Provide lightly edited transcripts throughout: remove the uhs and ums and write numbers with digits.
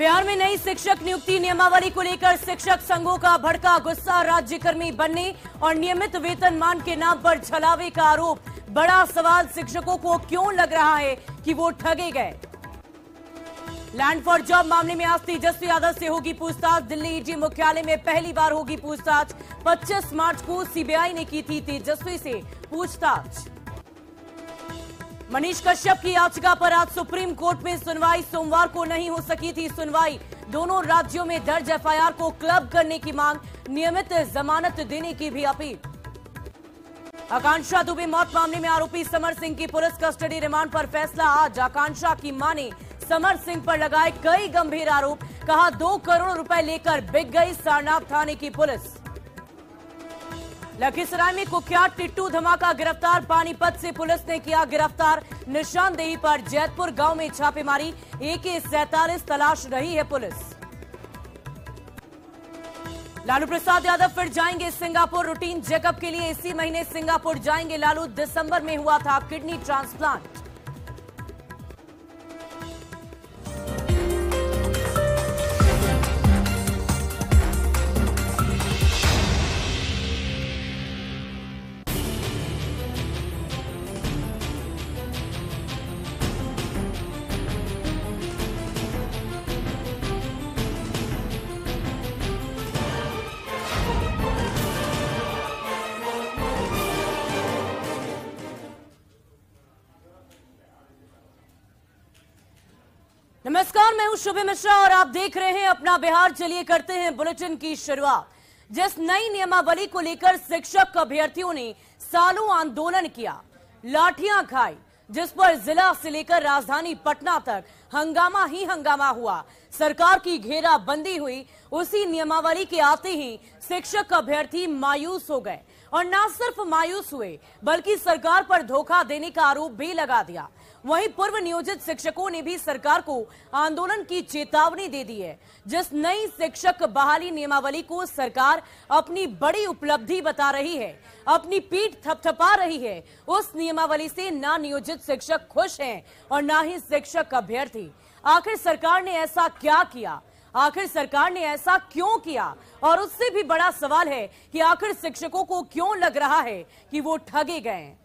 बिहार में नई शिक्षक नियुक्ति नियमावली को लेकर शिक्षक संघों का भड़का गुस्सा। राज्यकर्मी बनने और नियमित वेतनमान के नाम पर छलावे का आरोप। बड़ा सवाल शिक्षकों को क्यों लग रहा है कि वो ठगे गए। लैंड फॉर जॉब मामले में आज तेजस्वी यादव से होगी पूछताछ। दिल्ली ईडी मुख्यालय में पहली बार होगी पूछताछ। 25 मार्च को सीबीआई ने की थी तेजस्वी से पूछताछ। मनीष कश्यप की याचिका पर आज सुप्रीम कोर्ट में सुनवाई। सोमवार को नहीं हो सकी थी सुनवाई। दोनों राज्यों में दर्ज एफआईआर को क्लब करने की मांग, नियमित जमानत देने की भी अपील। आकांक्षा दुबे मौत मामले में आरोपी समर सिंह की पुलिस कस्टडी रिमांड पर फैसला आज। आकांक्षा की मां ने समर सिंह पर लगाए कई गंभीर आरोप। कहा 2 करोड़ रुपए लेकर बिक गई सारनाथ थाने की पुलिस। लखीसराय में कुख्यात टिट्टू धमाका गिरफ्तार। पानीपत से पुलिस ने किया गिरफ्तार। निशानदेही पर जैतपुर गांव में छापेमारी। AK-47 तलाश रही है पुलिस। लालू प्रसाद यादव फिर जाएंगे सिंगापुर। रूटीन चेकअप के लिए इसी महीने सिंगापुर जाएंगे लालू। दिसंबर में हुआ था किडनी ट्रांसप्लांट। नमस्कार, मैं हूं शुभे मिश्रा और आप देख रहे हैं अपना बिहार। चलिए करते हैं बुलेटिन की शुरुआत। जिस नई नियमावली को लेकर शिक्षक अभ्यर्थियों ने सालों आंदोलन किया, लाठियां खाई, जिस पर जिला से लेकर राजधानी पटना तक हंगामा ही हंगामा हुआ, सरकार की घेराबंदी हुई, उसी नियमावली के आते ही शिक्षक अभ्यर्थी मायूस हो गए। और न सिर्फ मायूस हुए बल्कि सरकार पर धोखा देने का आरोप भी लगा दिया। वहीं पूर्व नियोजित शिक्षकों ने भी सरकार को आंदोलन की चेतावनी दे दी है। जिस नई शिक्षक बहाली नियमावली को सरकार अपनी बड़ी उपलब्धि बता रही है, अपनी पीठ थपथपा रही है, उस नियमावली से ना नियोजित शिक्षक खुश हैं और ना ही शिक्षक अभ्यर्थी। आखिर सरकार ने ऐसा क्या किया, आखिर सरकार ने ऐसा क्यों किया? और उससे भी बड़ा सवाल है कि आखिर शिक्षकों को क्यों लग रहा है कि वो ठगे गए हैं।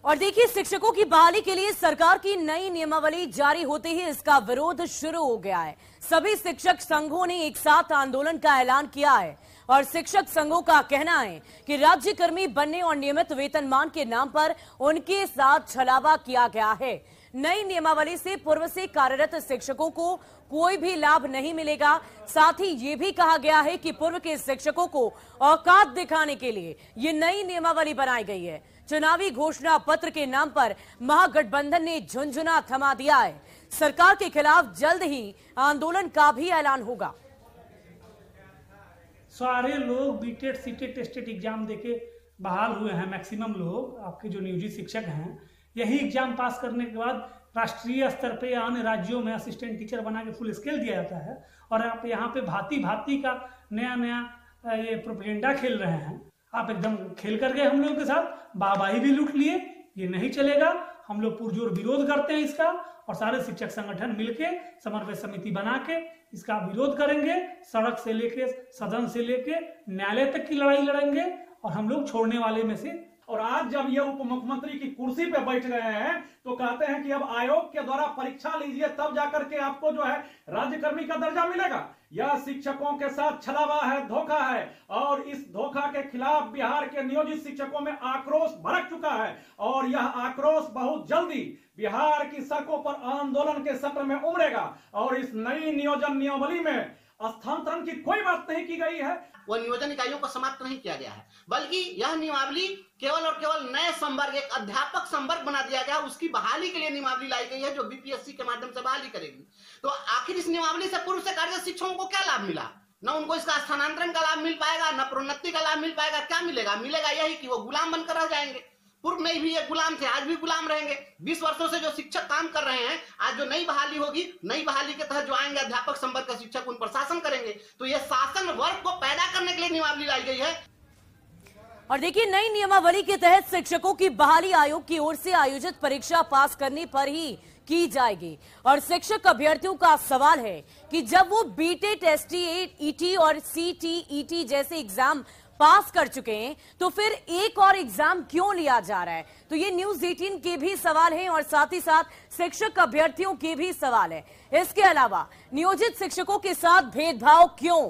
और देखिए, शिक्षकों की बहाली के लिए सरकार की नई नियमावली जारी होते ही इसका विरोध शुरू हो गया है। सभी शिक्षक संघों ने एक साथ आंदोलन का ऐलान किया है और शिक्षक संघों का कहना है कि राज्यकर्मी बनने और नियमित वेतनमान के नाम पर उनके साथ छलावा किया गया है। नई नियमावली से पूर्व से कार्यरत शिक्षकों को कोई भी लाभ नहीं मिलेगा। साथ ही ये भी कहा गया है कि पूर्व के शिक्षकों को औकात दिखाने के लिए ये नई नियमावली बनाई गई है। चुनावी घोषणा पत्र के नाम पर महागठबंधन ने झुंझुना थमा दिया है। सरकार के खिलाफ जल्द ही आंदोलन का भी ऐलान होगा। सारे लोग बीटेड सीटेड टेस्टेड एग्जाम देके बहाल हुए हैं। मैक्सिमम लोग आपके जो नियोजित शिक्षक हैं, यही एग्जाम पास करने के बाद राष्ट्रीय स्तर पे या अन्य राज्यों में असिस्टेंट टीचर बना के फुल स्केल दिया जाता है। और आप यहाँ पे भांति भांति का नया नया ये प्रोपेगेंडा खेल रहे हैं। आप एकदम खेल कर गए हम लोगों के साथ, वाहवाही भी लूट लिए। ये नहीं चलेगा। हम लोग पुरजोर विरोध करते हैं इसका और सारे शिक्षक संगठन मिलके समन्वय समिति बना के इसका विरोध करेंगे। सड़क से लेके, सदन से लेके न्यायालय तक की लड़ाई लड़ेंगे और हम लोग छोड़ने वाले में से। और आज जब ये उप मुख्यमंत्री की कुर्सी पे बैठ गए हैं तो कहते हैं कि अब आयोग के द्वारा परीक्षा लीजिए, तब जाकर के आपको जो है राज्यकर्मी का दर्जा मिलेगा। यह शिक्षकों के साथ छलावा है, धोखा है। और इस धोखा के खिलाफ बिहार के नियोजित शिक्षकों में आक्रोश भड़क चुका है और यह आक्रोश बहुत जल्दी बिहार की सड़कों पर आंदोलन के सत्र में उमड़ेगा। और इस नई नियोजन नियमावली में स्थानांतरण की कोई बात नहीं की गई है। वो नियोजन इकाइयों को समाप्त नहीं किया गया है, बल्कि यह नियमावली केवल और केवल नए संवर्ग, एक अध्यापक संवर्ग बना दिया गया। उसकी बहाली के लिए नियमावली लाई गई है जो बीपीएससी के माध्यम से बहाली करेगी। तो आखिर इस नियमावली से पूर्व से कार्यरत शिक्षकों को क्या लाभ मिला? न उनको इसका स्थानांतरण का लाभ मिल पाएगा, न प्रोन्नति का लाभ मिल पाएगा। क्या मिलेगा? मिलेगा यही कि वो गुलाम बनकर रह जाएंगे। पूर्व में भी ये गुलाम थे, आज भी गुलाम रहेंगे। 20 वर्षों से जो शिक्षक काम कर रहे हैं, आज जो नई बहाली होगी, नई बहाली के तहत जो आएंगे अध्यापक संवर्ग का शिक्षक, उन पर शासन करेंगे। तो ये शासन वर्ग को पैदा करने के लिए नियमावली लाई गई है। और देखिए, नई नियमावली के तहत शिक्षकों की बहाली आयोग की ओर से आयोजित परीक्षा पास करने पर ही की जाएगी। और शिक्षक अभ्यर्थियों का सवाल है कि जब वो बीटेट, एसटीईटी और सीटीईटी जैसे एग्जाम पास कर चुके हैं तो फिर एक और एग्जाम क्यों लिया जा रहा है? तो ये न्यूज़ 18 के भी सवाल है और साथ ही साथ शिक्षक अभ्यर्थियों के भी सवाल है। इसके अलावा नियोजित शिक्षकों के साथ भेदभाव क्यों?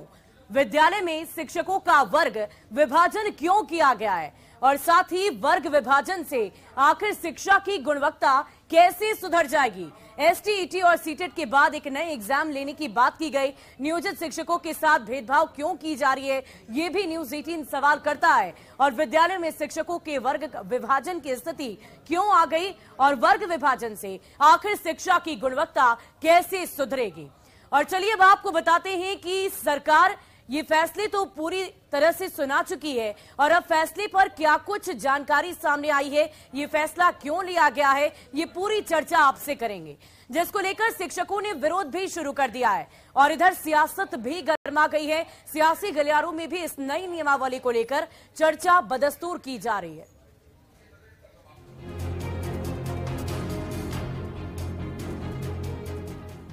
विद्यालय में शिक्षकों का वर्ग विभाजन क्यों किया गया है? और साथ ही वर्ग विभाजन से आखिर शिक्षा की गुणवत्ता कैसे सुधर जाएगी? एसटीईटी और सीटेट के बाद एक नए एग्जाम लेने की बात की गई, नियोजित शिक्षकों के साथ भेदभाव क्यों की जा रही है, ये भी न्यूज़ 18 सवाल करता है। और विद्यालय में शिक्षकों के वर्ग विभाजन की स्थिति क्यों आ गई और वर्ग विभाजन से आखिर शिक्षा की गुणवत्ता कैसे सुधरेगी? और चलिए अब आपको बताते हैं कि सरकार ये फैसले तो पूरी तरह से सुना चुकी है और अब फैसले पर क्या कुछ जानकारी सामने आई है, ये फैसला क्यों लिया गया है, ये पूरी चर्चा आपसे करेंगे, जिसको लेकर शिक्षकों ने विरोध भी शुरू कर दिया है। और इधर सियासत भी गर्मा गई है, सियासी गलियारों में भी इस नई नियमावली को लेकर चर्चा बदस्तूर की जा रही है।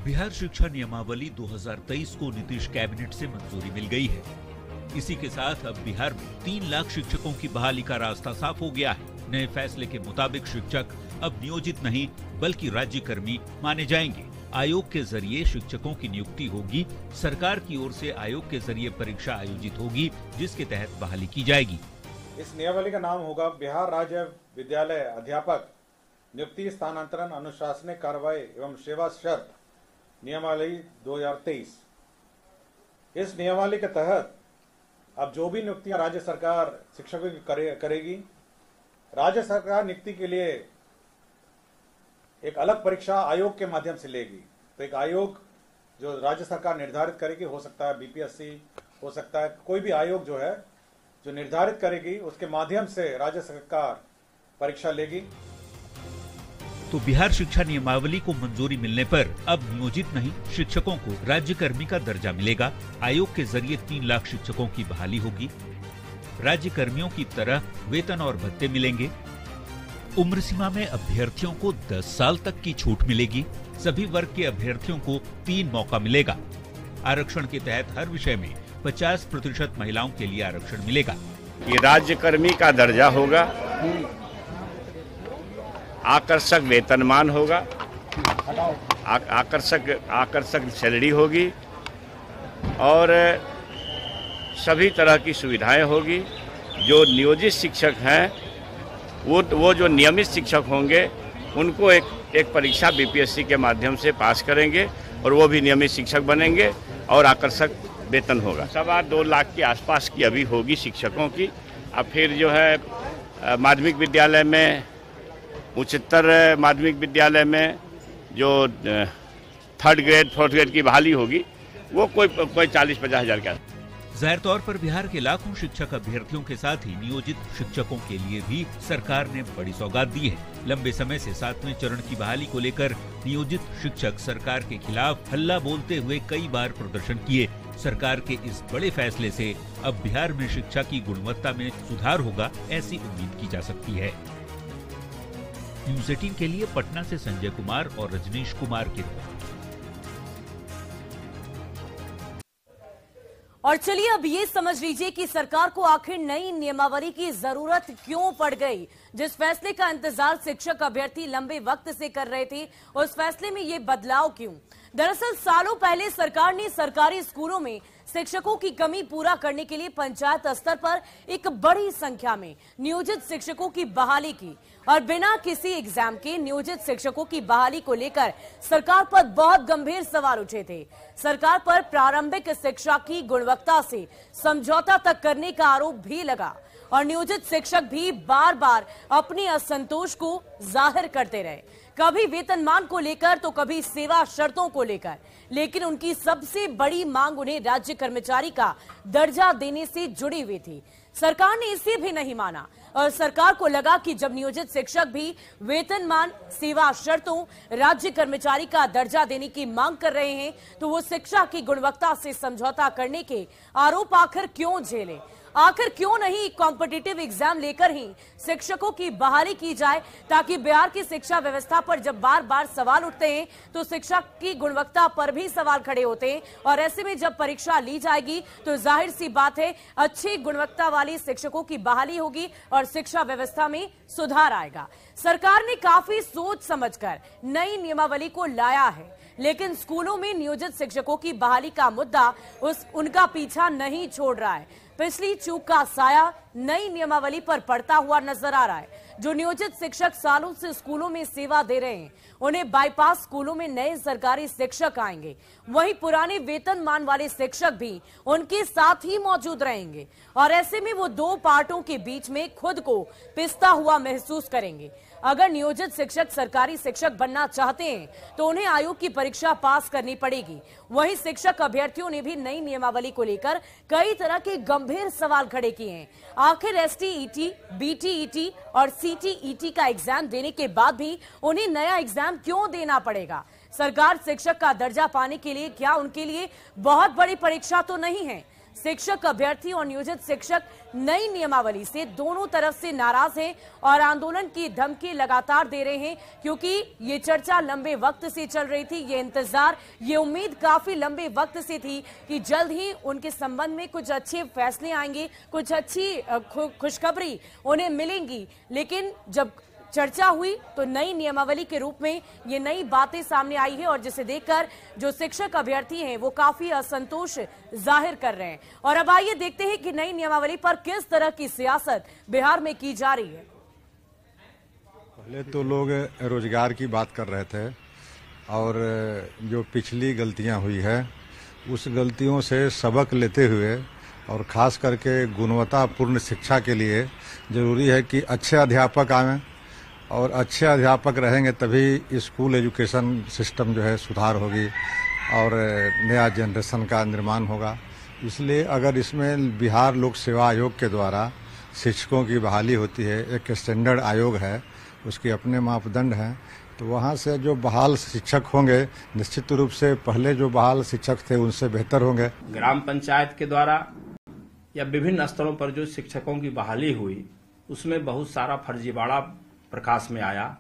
बिहार शिक्षा नियमावली 2023 को नीतीश कैबिनेट से मंजूरी मिल गई है। इसी के साथ अब बिहार में 3 लाख शिक्षकों की बहाली का रास्ता साफ हो गया है। नए फैसले के मुताबिक शिक्षक अब नियोजित नहीं बल्कि राज्यकर्मी माने जाएंगे। आयोग के जरिए शिक्षकों की नियुक्ति होगी। सरकार की ओर से आयोग के जरिए परीक्षा आयोजित होगी, जिसके तहत बहाली की जाएगी। इस नियमावली का नाम होगा बिहार राज्य विद्यालय अध्यापक नियुक्ति, स्थानांतरण, अनुशासनिक कार्रवाई एवं सेवा शर्त नियमावली 2023। इस नियमावली के तहत अब जो भी नियुक्तियां राज्य सरकार शिक्षकों की करेगी, राज्य सरकार नियुक्ति के लिए एक अलग परीक्षा आयोग के माध्यम से लेगी। तो एक आयोग जो राज्य सरकार निर्धारित करेगी, हो सकता है बीपीएससी, हो सकता है कोई भी आयोग जो है जो निर्धारित करेगी, उसके माध्यम से राज्य सरकार परीक्षा लेगी। तो बिहार शिक्षा नियमावली को मंजूरी मिलने पर अब नियोजित नहीं शिक्षकों को राज्यकर्मी का दर्जा मिलेगा। आयोग के जरिए 3 लाख शिक्षकों की बहाली होगी। राज्यकर्मियों की तरह वेतन और भत्ते मिलेंगे। उम्र सीमा में अभ्यर्थियों को 10 साल तक की छूट मिलेगी। सभी वर्ग के अभ्यर्थियों को 3 मौका मिलेगा। आरक्षण के तहत हर विषय में 50% महिलाओं के लिए आरक्षण मिलेगा। ये राज्यकर्मी का दर्जा होगा, आकर्षक वेतनमान होगा, आकर्षक सैलरी होगी और सभी तरह की सुविधाएं होगी। जो नियोजित शिक्षक हैं वो जो नियमित शिक्षक होंगे उनको एक परीक्षा बीपीएससी के माध्यम से पास करेंगे और वो भी नियमित शिक्षक बनेंगे और आकर्षक वेतन होगा। 2.25 लाख के आसपास की अभी होगी शिक्षकों की। अब फिर जो है माध्यमिक विद्यालय में, उच्चतर माध्यमिक विद्यालय में जो 3rd ग्रेड 4th ग्रेड की बहाली होगी वो कोई 40-50 हज़ार का। जाहिर तौर पर बिहार के लाखों शिक्षक अभ्यर्थियों के साथ ही नियोजित शिक्षकों के लिए भी सरकार ने बड़ी सौगात दी है। लंबे समय से 7वें चरण की बहाली को लेकर नियोजित शिक्षक सरकार के खिलाफ हल्ला बोलते हुए कई बार प्रदर्शन किए। सरकार के इस बड़े फैसले से अब बिहार में शिक्षा की गुणवत्ता में सुधार होगा, ऐसी उम्मीद की जा सकती है। न्यूज़ 18 के लिए पटना से संजय कुमार और रजनीश कुमार की रिपोर्ट। और चलिए अब ये समझ लीजिए कि सरकार को आखिर नई नियमावली की जरूरत क्यों पड़ गई। जिस फैसले का इंतजार शिक्षक अभ्यर्थी लंबे वक्त से कर रहे थे, उस फैसले में ये बदलाव क्यों? दरअसल सालों पहले सरकार ने सरकारी स्कूलों में शिक्षकों की कमी पूरा करने के लिए पंचायत स्तर पर एक बड़ी संख्या में नियोजित शिक्षकों की बहाली की और बिना किसी एग्जाम के नियोजित शिक्षकों की बहाली को लेकर सरकार पर बहुत गंभीर सवाल उठे थे। सरकार पर प्रारंभिक शिक्षा की गुणवत्ता से समझौता तक करने का आरोप भी लगा और नियोजित शिक्षक भी बार बार अपने असंतोष को जाहिर करते रहे, कभी वेतनमान को लेकर तो कभी सेवा शर्तों को लेकर। लेकिन उनकी सबसे बड़ी मांग उन्हें राज्य कर्मचारी का दर्जा देने से जुड़ी हुई थी। सरकार ने इसे भी नहीं माना। और सरकार को लगा कि जब नियोजित शिक्षक भी वेतनमान, सेवा शर्तों, राज्य कर्मचारी का दर्जा देने की मांग कर रहे हैं, तो वो शिक्षा की गुणवत्ता से समझौता करने के आरोप आखिर क्यों झेले? आखिर क्यों नहीं कॉम्पिटिटिव एग्जाम लेकर ही शिक्षकों की बहाली की जाए, ताकि बिहार की शिक्षा व्यवस्था पर जब बार बार सवाल उठते हैं तो शिक्षा की गुणवत्ता पर भी सवाल खड़े होते हैं। और ऐसे में जब परीक्षा ली जाएगी तो जाहिर सी बात है अच्छी गुणवत्ता वाली शिक्षकों की बहाली होगी और शिक्षा व्यवस्था में सुधार आएगा। सरकार ने काफी सोच समझकर नई नियमावली को लाया है, लेकिन स्कूलों में नियोजित शिक्षकों की बहाली का मुद्दा उनका पीछा नहीं छोड़ रहा है। पिछली चूक का साया नई नियमावली पर पड़ता हुआ नजर आ रहा है। जो नियोजित शिक्षक सालों से स्कूलों में सेवा दे रहे हैं, उन्हें बाईपास स्कूलों में नए सरकारी शिक्षक आएंगे, वहीं पुराने वेतनमान वाले शिक्षक भी उनके साथ ही मौजूद रहेंगे और ऐसे में वो दो पार्टों के बीच में खुद को पिसता हुआ महसूस करेंगे। अगर नियोजित शिक्षक सरकारी शिक्षक बनना चाहते हैं तो उन्हें आयोग की परीक्षा पास करनी पड़ेगी। वहीं शिक्षक अभ्यर्थियों ने भी नई नियमावली को लेकर कई तरह के गंभीर सवाल खड़े किए हैं। आखिर एसटीईटी, बीटीईटी और सीटीईटी का एग्जाम देने के बाद भी उन्हें नया एग्जाम क्यों देना पड़ेगा? सरकार शिक्षक का दर्जा पाने के लिए क्या उनके लिए बहुत बड़ी परीक्षा तो नहीं है? शिक्षक अभ्यर्थी और नियोजित शिक्षक नई नियमावली से दोनों तरफ से नाराज हैं और आंदोलन की धमकी लगातार दे रहे हैं, क्योंकि ये चर्चा लंबे वक्त से चल रही थी। ये इंतजार, ये उम्मीद काफी लंबे वक्त से थी कि जल्द ही उनके संबंध में कुछ अच्छे फैसले आएंगे, कुछ अच्छी खुशखबरी उन्हें मिलेंगी। लेकिन जब चर्चा हुई तो नई नियमावली के रूप में ये नई बातें सामने आई है और जिसे देखकर जो शिक्षक अभ्यर्थी हैं वो काफी असंतोष जाहिर कर रहे हैं। और अब आइए देखते हैं कि नई नियमावली पर किस तरह की सियासत बिहार में की जा रही है। पहले तो लोग रोजगार की बात कर रहे थे और जो पिछली गलतियां हुई है उस गलतियों से सबक लेते हुए और खास करके गुणवत्तापूर्ण शिक्षा के लिए जरूरी है कि अच्छे अध्यापक आएं और अच्छे अध्यापक रहेंगे तभी स्कूल एजुकेशन सिस्टम जो है सुधार होगी और नया जनरेशन का निर्माण होगा। इसलिए अगर इसमें बिहार लोक सेवा आयोग के द्वारा शिक्षकों की बहाली होती है, एक स्टैंडर्ड आयोग है, उसके अपने मापदंड हैं, तो वहाँ से जो बहाल शिक्षक होंगे निश्चित रूप से पहले जो बहाल शिक्षक थे उनसे बेहतर होंगे। ग्राम पंचायत के द्वारा या विभिन्न स्तरों पर जो शिक्षकों की बहाली हुई उसमें बहुत सारा फर्जीवाड़ा प्रकाश में आया।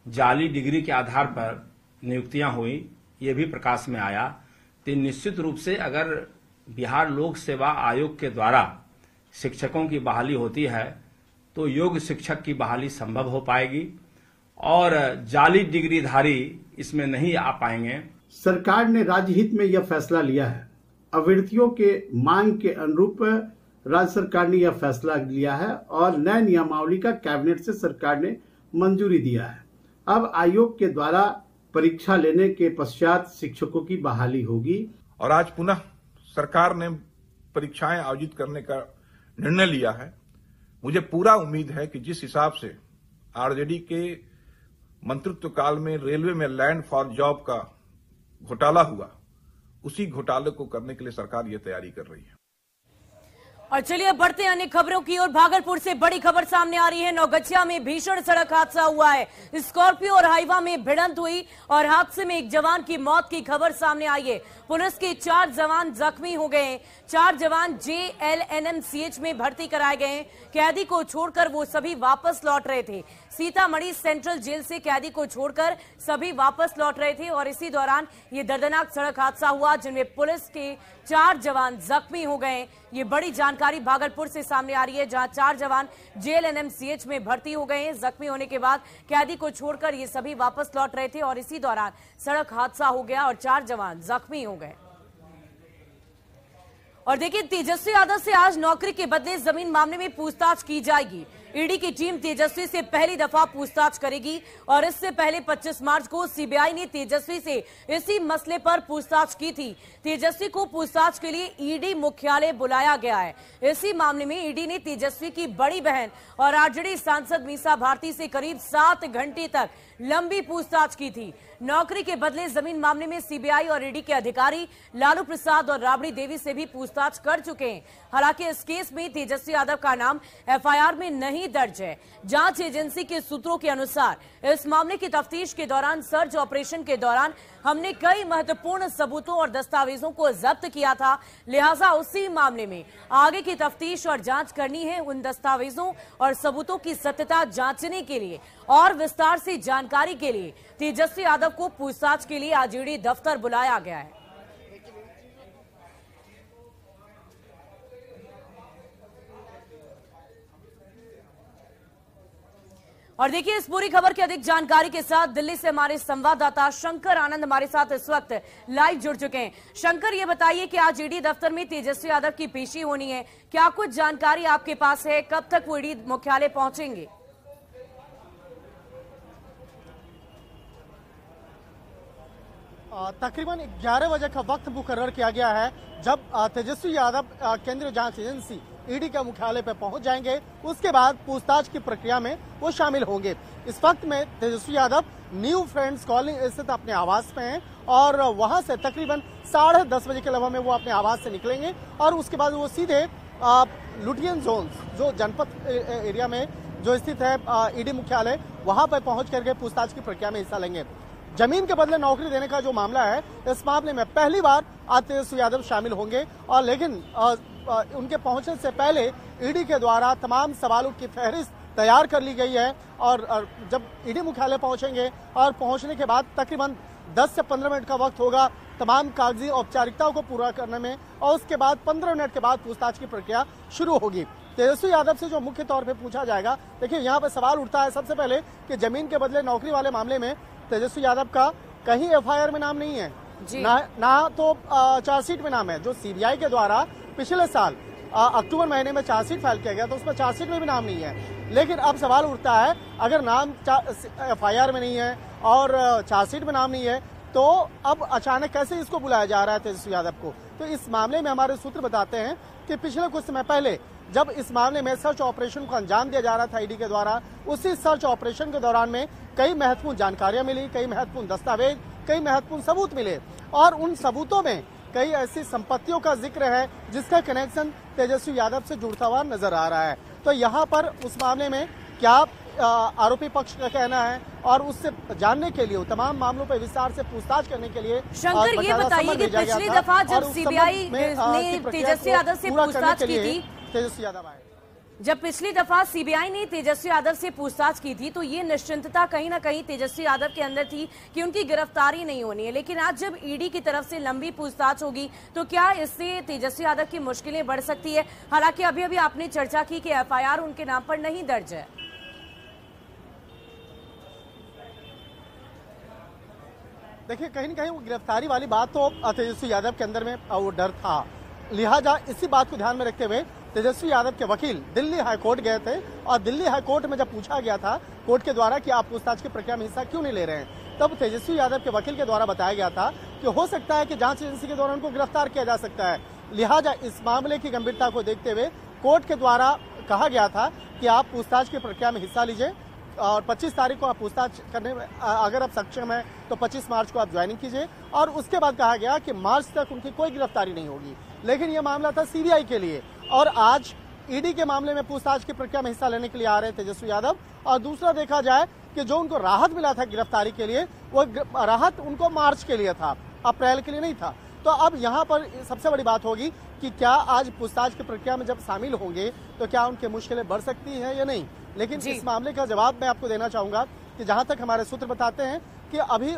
जाली डिग्री के आधार पर नियुक्तियां हुई, ये भी प्रकाश में आया। तो निश्चित रूप से अगर बिहार लोक सेवा आयोग के द्वारा शिक्षकों की बहाली होती है तो योग्य शिक्षक की बहाली संभव हो पाएगी और जाली डिग्रीधारी इसमें नहीं आ पाएंगे। सरकार ने राज्य हित में यह फैसला लिया है। अभ्यर्थियों के मांग के अनुरूप राज्य सरकार ने यह फैसला लिया है और नए नियमावली का कैबिनेट से सरकार ने मंजूरी दिया है। अब आयोग के द्वारा परीक्षा लेने के पश्चात शिक्षकों की बहाली होगी और आज पुनः सरकार ने परीक्षाएं आयोजित करने का निर्णय लिया है। मुझे पूरा उम्मीद है कि जिस हिसाब से आरजेडी के मंत्रित्व काल में रेलवे में लैंड फॉर जॉब का घोटाला हुआ, उसी घोटाले को करने के लिए सरकार ये तैयारी कर रही है। और चलिए अब बढ़ते हैं अन्य खबरों की ओर। भागलपुर से बड़ी खबर सामने आ रही है। नौगछिया में भीषण सड़क हादसा हुआ है। स्कॉर्पियो और हाइवा में भिड़ंत हुई और हादसे में एक जवान की मौत की खबर सामने आई है। पुलिस के 4 जवान जख्मी हो गए। 4 जवान JLNMCH में भर्ती कराए गए हैं। कैदी को छोड़कर वो सभी वापस लौट रहे थे। सीतामढ़ी सेंट्रल जेल से कैदी को छोड़कर सभी वापस लौट रहे थे और इसी दौरान ये दर्दनाक सड़क हादसा हुआ जिनमें पुलिस के 4 जवान जख्मी हो गए। ये बड़ी जानकारी भागलपुर से सामने आ रही है, जहां 4 जवान JLNMCH में भर्ती हो गए हैं। जख्मी होने के बाद कैदी को छोड़कर ये सभी वापस लौट रहे थे और इसी दौरान सड़क हादसा हो गया और 4 जवान जख्मी हो गए। और देखिए, तेजस्वी यादव से आज नौकरी के बदले जमीन मामले में पूछताछ की जाएगी। ईडी की टीम तेजस्वी से पहली दफा पूछताछ करेगी और इससे पहले 25 मार्च को सीबीआई ने तेजस्वी से इसी मसले पर पूछताछ की थी। तेजस्वी को पूछताछ के लिए ईडी मुख्यालय बुलाया गया है। इसी मामले में ईडी ने तेजस्वी की बड़ी बहन और आरजेडी सांसद मीसा भारती से करीब 7 घंटे तक लंबी पूछताछ की थी। नौकरी के बदले जमीन मामले में सीबीआई और ईडी के अधिकारी लालू प्रसाद और राबड़ी देवी से भी पूछताछ कर चुके हैं। हालांकि इस केस में तेजस्वी यादव का नाम एफआईआर में नहीं नहीं दर्ज है। जांच एजेंसी के सूत्रों के अनुसार इस मामले की तफ्तीश के दौरान सर्च ऑपरेशन के दौरान हमने कई महत्वपूर्ण सबूतों और दस्तावेजों को जब्त किया था, लिहाजा उसी मामले में आगे की तफ्तीश और जांच करनी है। उन दस्तावेजों और सबूतों की सत्यता जांचने के लिए और विस्तार से जानकारी के लिए तेजस्वी यादव को पूछताछ के लिए आज ईडी दफ्तर बुलाया गया है। और देखिए इस पूरी खबर की अधिक जानकारी के साथ दिल्ली से हमारे संवाददाता शंकर आनंद हमारे साथ इस वक्त लाइव जुड़ चुके हैं। शंकर, ये बताइए कि आज ईडी दफ्तर में तेजस्वी यादव की पेशी होनी है, क्या कुछ जानकारी आपके पास है? कब तक वो ईडी मुख्यालय पहुंचेंगे? तकरीबन 11 बजे का वक्त मुकर्रर किया गया है जब तेजस्वी यादव केंद्रीय जांच एजेंसी ईडी के मुख्यालय पर पहुंच जाएंगे। उसके बाद पूछताछ की प्रक्रिया में वो शामिल होंगे। इस वक्त में Tejashwi Yadav new friends colony स्थित अपने आवास में हैं और वहां से तकरीबन 10:30 बजे के लगभग में वो अपने आवास से निकलेंगे और उसके बाद वो सीधे लुटियन जोन जो जनपद एरिया में जो स्थित है ईडी मुख्यालय, वहां पर पहुंच करके पूछताछ की प्रक्रिया में हिस्सा लेंगे। जमीन के बदले नौकरी देने का जो मामला है, इस मामले में पहली बार आज तेजस्वी यादव शामिल होंगे और लेकिन उनके पहुंचने से पहले ईडी के द्वारा तमाम सवालों की फहरिस्त तैयार कर ली गई है और जब ईडी मुख्यालय पहुंचेंगे और पहुंचने के बाद तकरीबन 10 से 15 मिनट का वक्त होगा तमाम कागजी औपचारिकताओं को पूरा करने में और उसके बाद 15 मिनट के बाद पूछताछ की प्रक्रिया शुरू होगी। तेजस्वी यादव से जो मुख्य तौर पर पूछा जाएगा, देखिए यहाँ पे सवाल उठता है सबसे पहले कि जमीन के बदले नौकरी वाले मामले में तेजस्वी यादव का कहीं एफआईआर में नाम नहीं है, ना तो चार्जशीट में नाम है। जो सीबीआई के द्वारा पिछले साल अक्टूबर महीने में चार्जशीट फाइल किया गया तो उसमें चार्जशीट में भी नाम नहीं है। लेकिन अब सवाल उठता है, अगर नाम एफआईआर में नहीं है और चार्जशीट में नाम नहीं है तो अब अचानक कैसे इसको बुलाया जा रहा है तेजस्वी यादव को? तो इस मामले में हमारे सूत्र बताते हैं कि पिछले कुछ समय पहले जब इस मामले में सर्च ऑपरेशन को अंजाम दिया जा रहा था ईडी के द्वारा, उसी सर्च ऑपरेशन के दौरान में कई महत्वपूर्ण जानकारियां मिली, कई महत्वपूर्ण दस्तावेज, कई महत्वपूर्ण सबूत मिले और उन सबूतों में कई ऐसी संपत्तियों का जिक्र है जिसका कनेक्शन तेजस्वी यादव से जुड़ता हुआ नजर आ रहा है। तो यहाँ पर उस मामले में क्या आरोपी पक्ष का कहना है और उससे जानने के लिए तमाम मामलों पर विस्तार से पूछताछ करने के लिए शंकर ये बताइए कि पिछली दफा जब सीबीआई ने तेजस्वी यादव से पूछताछ की थी, तेजस्वी यादव आए, जब पिछली दफा सीबीआई ने तेजस्वी यादव से पूछताछ की थी तो ये निश्चिंतता कहीं ना कहीं तेजस्वी यादव के अंदर थी कि उनकी गिरफ्तारी नहीं होनी है। लेकिन आज जब ईडी की तरफ से लंबी पूछताछ होगी तो क्या इससे तेजस्वी यादव की मुश्किलें बढ़ सकती है? हालांकि अभी अभी आपने चर्चा की कि एफआईआर उनके नाम पर नहीं दर्ज है। देखिए कहीं ना कहीं वो गिरफ्तारी वाली बात तो तेजस्वी यादव के अंदर में वो डर था, लिहाजा इसी बात को ध्यान में रखते हुए तेजस्वी यादव के वकील दिल्ली हाईकोर्ट गए थे और दिल्ली हाईकोर्ट में जब पूछा गया था कोर्ट के द्वारा कि आप पूछताछ की प्रक्रिया में हिस्सा क्यों नहीं ले रहे हैं, तब तेजस्वी यादव के वकील के द्वारा बताया गया था कि हो सकता है कि जांच एजेंसी के द्वारा उनको गिरफ्तार किया जा सकता है। लिहाजा इस मामले की गंभीरता को देखते हुए कोर्ट के द्वारा कहा गया था कि आप पूछताछ की प्रक्रिया में हिस्सा लीजिए और 25 तारीख को आप पूछताछ करने में अगर आप सक्षम है तो 25 मार्च को आप ज्वाइनिंग कीजिए। और उसके बाद कहा गया कि मार्च तक उनकी कोई गिरफ्तारी नहीं होगी। लेकिन यह मामला था सीबीआई के लिए और आज ईडी के मामले में पूछताछ की प्रक्रिया में हिस्सा लेने के लिए आ रहे तेजस्वी यादव। और दूसरा देखा जाए कि जो उनको राहत मिला था गिरफ्तारी के लिए, वो राहत उनको मार्च के लिए था, अप्रैल के लिए नहीं था। तो अब यहाँ पर सबसे बड़ी बात होगी कि क्या आज पूछताछ की प्रक्रिया में जब शामिल होंगे तो क्या उनकी मुश्किलें बढ़ सकती हैं या नहीं। लेकिन इस मामले का जवाब मैं आपको देना चाहूंगा कि जहां तक हमारे सूत्र बताते हैं कि अभी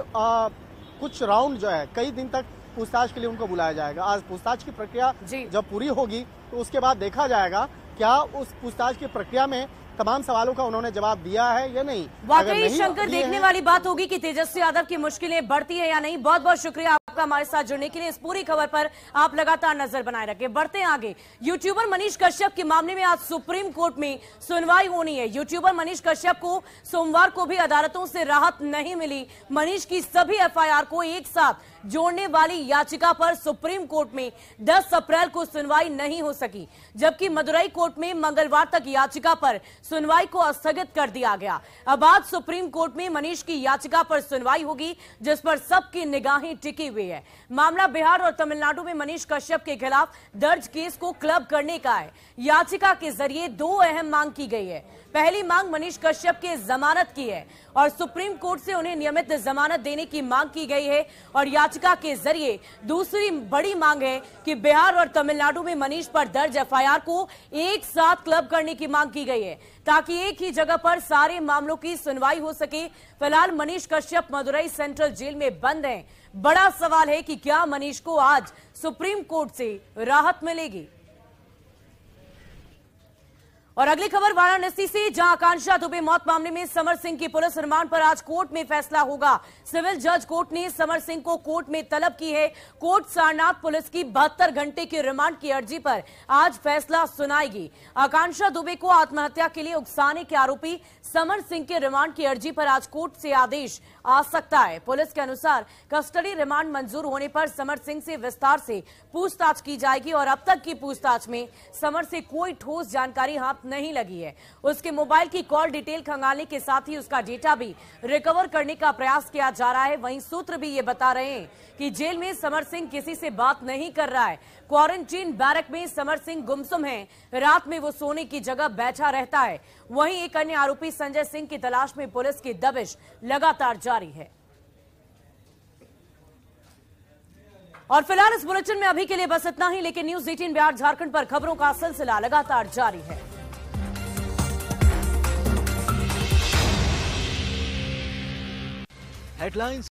कुछ राउंड जो है कई दिन तक पूछताछ के लिए उनको बुलाया जाएगा। आज पूछताछ की प्रक्रिया जब पूरी होगी तो उसके बाद देखा जाएगा क्या उस पूछताछ की प्रक्रिया में तमाम सवालों का उन्होंने जवाब दिया है या नहीं। वाकई शंकर देखने वाली बात होगी कि तेजस्वी यादव की मुश्किलें बढ़ती है या नहीं। बहुत बहुत शुक्रिया आपका हमारे साथ जुड़ने के लिए। इस पूरी खबर पर आप लगातार नजर बनाए रखें। बढ़ते हैं आगे। यूट्यूबर मनीष कश्यप के मामले में आज सुप्रीम कोर्ट में सुनवाई होनी है। यूट्यूबर मनीष कश्यप को सोमवार को भी अदालतों से राहत नहीं मिली। मनीष की सभी एफआईआर को एक साथ जोड़ने वाली याचिका पर सुप्रीम कोर्ट में 10 अप्रैल को सुनवाई नहीं हो सकी, जबकि मदुरई कोर्ट में मंगलवार तक याचिका पर सुनवाई को स्थगित कर दिया गया। अब आज सुप्रीम कोर्ट में मनीष की याचिका पर सुनवाई होगी, जिस पर सबकी निगाहें टिकी हुई है। मामला बिहार और तमिलनाडु में मनीष कश्यप के खिलाफ दर्ज केस को क्लब करने का है। याचिका के जरिए 2 अहम मांग की गई है। पहली मांग मनीष कश्यप की जमानत की है और सुप्रीम कोर्ट से उन्हें नियमित जमानत देने की मांग की गई है। और याचिका के जरिए दूसरी बड़ी मांग है कि बिहार और तमिलनाडु में मनीष पर दर्ज एफआईआर को एक साथ क्लब करने की मांग की गई है ताकि एक ही जगह पर सारे मामलों की सुनवाई हो सके। फिलहाल मनीष कश्यप मदुरई सेंट्रल जेल में बंद हैं। बड़ा सवाल है कि क्या मनीष को आज सुप्रीम कोर्ट से राहत मिलेगी। और अगली खबर वाराणसी से, जहां आकांक्षा दुबे मौत मामले में समर सिंह की पुलिस रिमांड पर आज कोर्ट में फैसला होगा। सिविल जज कोर्ट ने समर सिंह को कोर्ट में तलब की है। कोर्ट सारनाथ पुलिस की 72 घंटे की रिमांड की अर्जी पर आज फैसला सुनाएगी। आकांक्षा दुबे को आत्महत्या के लिए उकसाने के आरोपी समर सिंह के रिमांड की अर्जी पर आज कोर्ट से आदेश आ सकता है। पुलिस के अनुसार कस्टडी रिमांड मंजूर होने पर समर सिंह से विस्तार से पूछताछ की जाएगी और अब तक की पूछताछ में समर से कोई ठोस जानकारी हाथ नहीं लगी है। उसके मोबाइल की कॉल डिटेल खंगालने के साथ ही उसका डेटा भी रिकवर करने का प्रयास किया जा रहा है। वहीं सूत्र भी ये बता रहे हैं कि जेल में समर सिंह किसी से बात नहीं कर रहा है। क्वारंटीन बैरक में समर सिंह गुमसुम है। रात में वो सोने की जगह बैठा रहता है। वहीं एक अन्य आरोपी संजय सिंह की तलाश में पुलिस की दबिश लगातार जारी है। और फिलहाल इस बुलेटिन में अभी के लिए बस इतना ही, लेकिन न्यूज 18 बिहार झारखंड पर खबरों का सिलसिला लगातार जारी है। हेडलाइंस